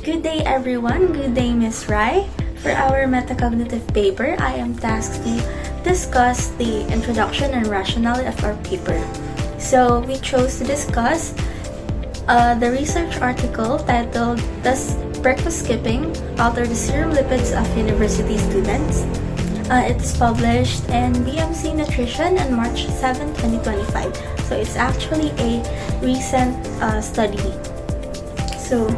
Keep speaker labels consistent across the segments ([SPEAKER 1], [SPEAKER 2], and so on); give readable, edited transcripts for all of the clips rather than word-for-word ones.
[SPEAKER 1] Good day everyone, good day Miss Rai. For our metacognitive paper, I am tasked to discuss the introduction and rationale of our paper. So we chose to discuss the research article titled Does Breakfast Skipping Alter the Serum Lipids of University Students? It's published in BMC Nutrition on March 7, 2025. So it's actually a recent study. So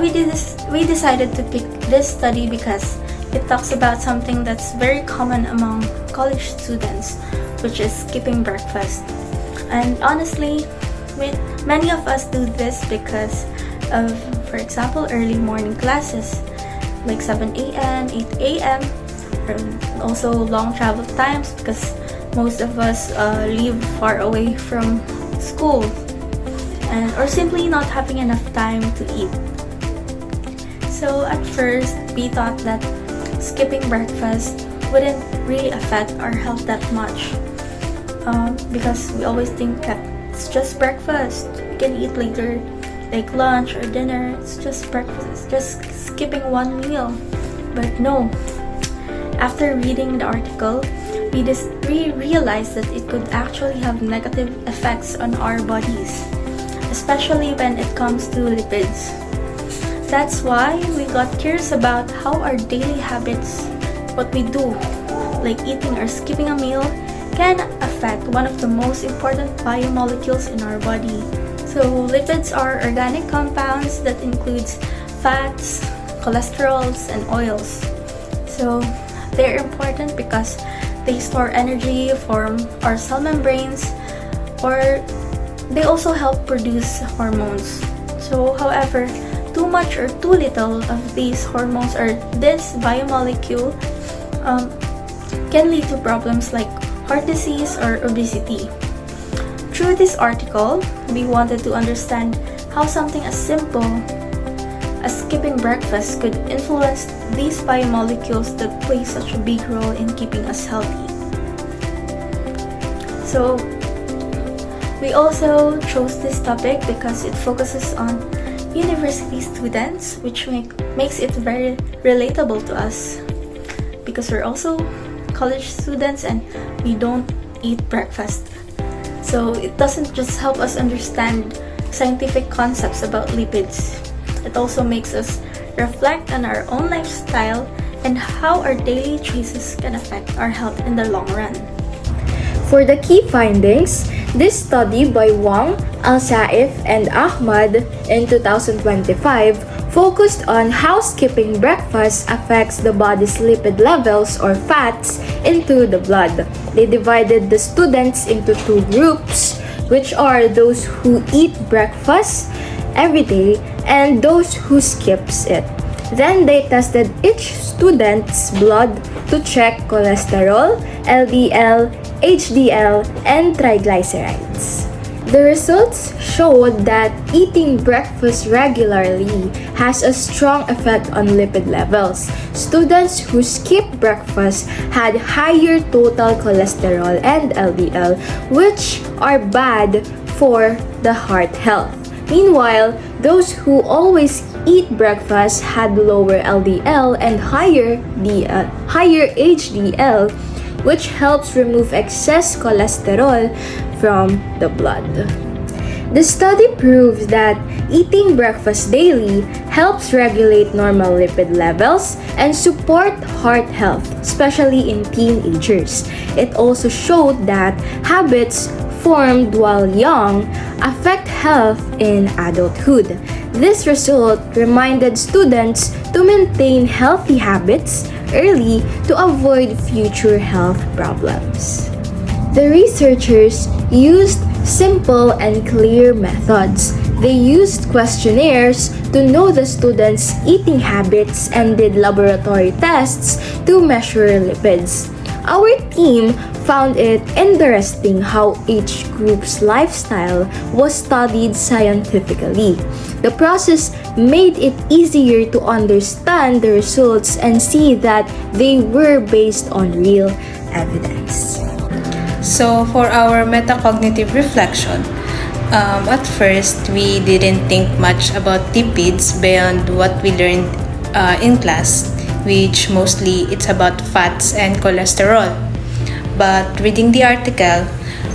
[SPEAKER 1] we decided to pick this study because it talks about something that's very common among college students, which is skipping breakfast. And honestly, many of us do this because of, for example, early morning classes like 7 a.m., 8 a.m., and also long travel times because most of us live far away from school, or simply not having enough time to eat. So at first, we thought that skipping breakfast wouldn't really affect our health that much because we always think that it's just breakfast. We can eat later, like lunch or dinner. It's just breakfast. It's just skipping one meal. But no. After reading the article, we realized that it could actually have negative effects on our bodies, especially when it comes to lipids. That's why we got curious about how our daily habits, what we do, like eating or skipping a meal, can affect one of the most important biomolecules in our body. So lipids are organic compounds that includes fats, cholesterols, and oils. So they're important because they store energy, form our cell membranes, or they also help produce hormones. So however, too much or too little of these hormones or this biomolecule can lead to problems like heart disease or obesity. Through this article, we wanted to understand how something as simple as skipping breakfast could influence these biomolecules that play such a big role in keeping us healthy. So, we also chose this topic because it focuses on university students, which makes it very relatable to us because we're also college students and we don't eat breakfast. So it doesn't just help us understand scientific concepts about lipids. It also makes us reflect on our own lifestyle and how our daily choices can affect our health in the long run.
[SPEAKER 2] For the key findings, this study by Wang, Al-Saif, and Ahmad in 2025 focused on how skipping breakfast affects the body's lipid levels or fats into the blood. They divided the students into two groups, which are those who eat breakfast every day and those who skips it. Then they tested each student's blood to check cholesterol, LDL, HDL, and triglycerides. The results showed that eating breakfast regularly has a strong effect on lipid levels. Students who skip breakfast had higher total cholesterol and LDL, which are bad for the heart health. Meanwhile, those who always eat breakfast had lower LDL and higher HDL, which helps remove excess cholesterol from the blood. The study proves that eating breakfast daily helps regulate normal lipid levels and support heart health, especially in teenagers. It also showed that habits formed while young affect health in adulthood. This result reminded students to maintain healthy habits early to avoid future health problems. The researchers used simple and clear methods. They used questionnaires to know the students' eating habits and did laboratory tests to measure lipids. Our team found it interesting how each group's lifestyle was studied scientifically. The process made it easier to understand the results and see that they were based on real evidence.
[SPEAKER 3] So for our metacognitive reflection, At first, we didn't think much about lipids beyond what we learned in class, which mostly it's about fats and cholesterol. But reading the article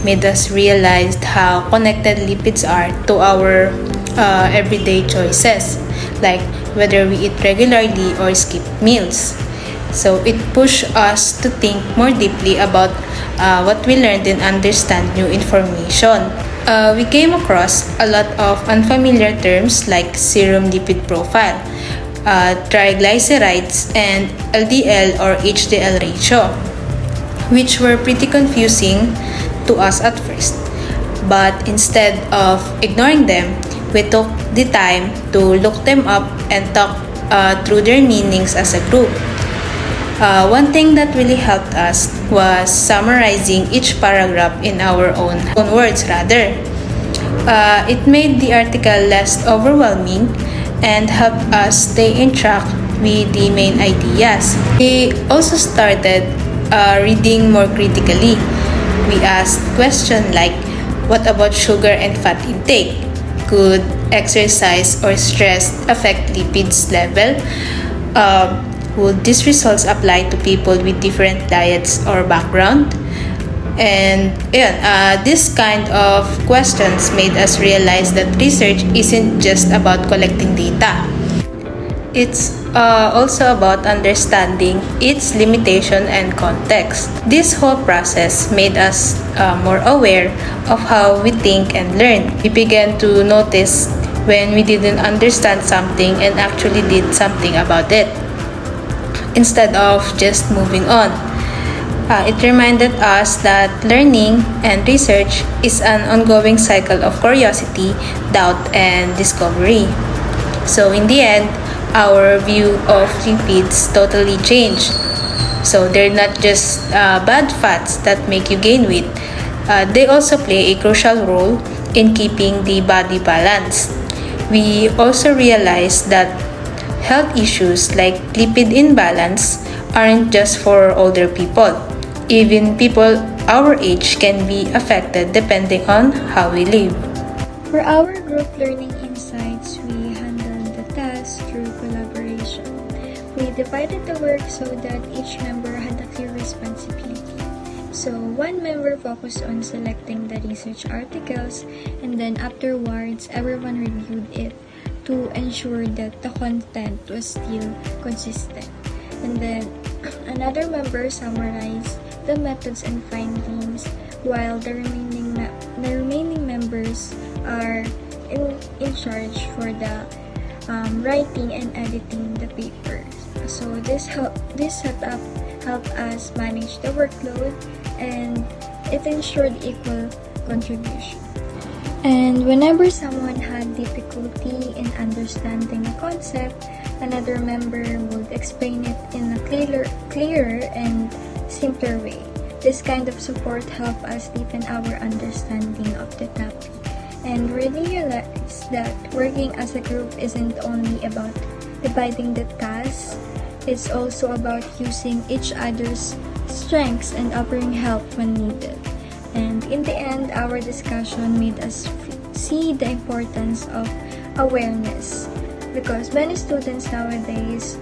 [SPEAKER 3] made us realize how connected lipids are to our everyday choices, like whether we eat regularly or skip meals. So it pushed us to think more deeply about what we learned and understand new information. We came across a lot of unfamiliar terms like serum lipid profile, triglycerides, and LDL or HDL ratio, which were pretty confusing to us at first. But instead of ignoring them, we took the time to look them up and talk through their meanings as a group. One thing that really helped us was summarizing each paragraph in our own words rather. It made the article less overwhelming and helped us stay in track with the main ideas. We also started reading more critically. We asked questions like, what about sugar and fat intake? Could exercise or stress affect lipids level? Would these results apply to people with different diets or background? And this kind of questions made us realize that research isn't just about collecting data. It's also about understanding its limitation and context. This whole process made us more aware of how we think and learn. We began to notice when we didn't understand something and actually did something about it, instead of just moving on. It reminded us that learning and research is an ongoing cycle of curiosity, doubt, and discovery. So in the end, our view of lipids totally changed. So they're not just bad fats that make you gain weight. They also play a crucial role in keeping the body balanced. We also realized that health issues like lipid imbalance aren't just for older people. Even people our age can be affected depending on how we live.
[SPEAKER 4] For our group learning insights, we handled the task through collaboration. We divided the work so that each member had a clear responsibility. So one member focused on selecting the research articles, and then afterwards, everyone reviewed it to ensure that the content was still consistent. And then another member summarized the methods and findings, while the remaining members are in charge for the writing and editing the paper. So this setup helped us manage the workload, and it ensured equal contribution. And whenever someone had difficulty in understanding a concept, another member would explain it in a clearer and simpler way. This kind of support helped us deepen our understanding of the topic and really realize that working as a group isn't only about dividing the tasks, it's also about using each other's strengths and offering help when needed. And in the end, our discussion made us see the importance of awareness, because many students nowadays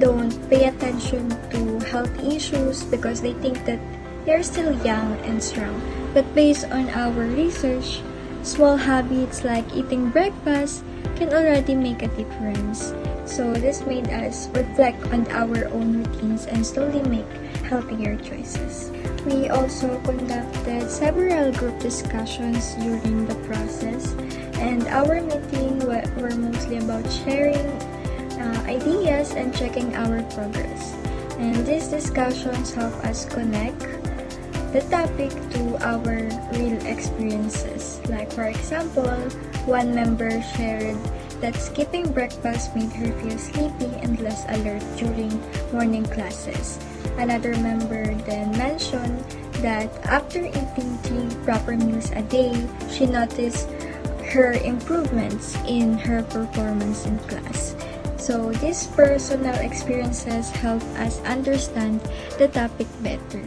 [SPEAKER 4] don't pay attention to health issues because they think that they're still young and strong. But based on our research, small habits like eating breakfast can already make a difference. So this made us reflect on our own routines and slowly make healthier choices. We also conducted several group discussions during the process, and our meeting were mostly about sharing ideas and checking our progress. And these discussions help us connect the topic to our real experiences. Like for example, one member shared that skipping breakfast made her feel sleepy and less alert during morning classes. Another member then mentioned that after eating 3 proper meals a day, she noticed her improvements in her performance in class. So these personal experiences help us understand the topic better.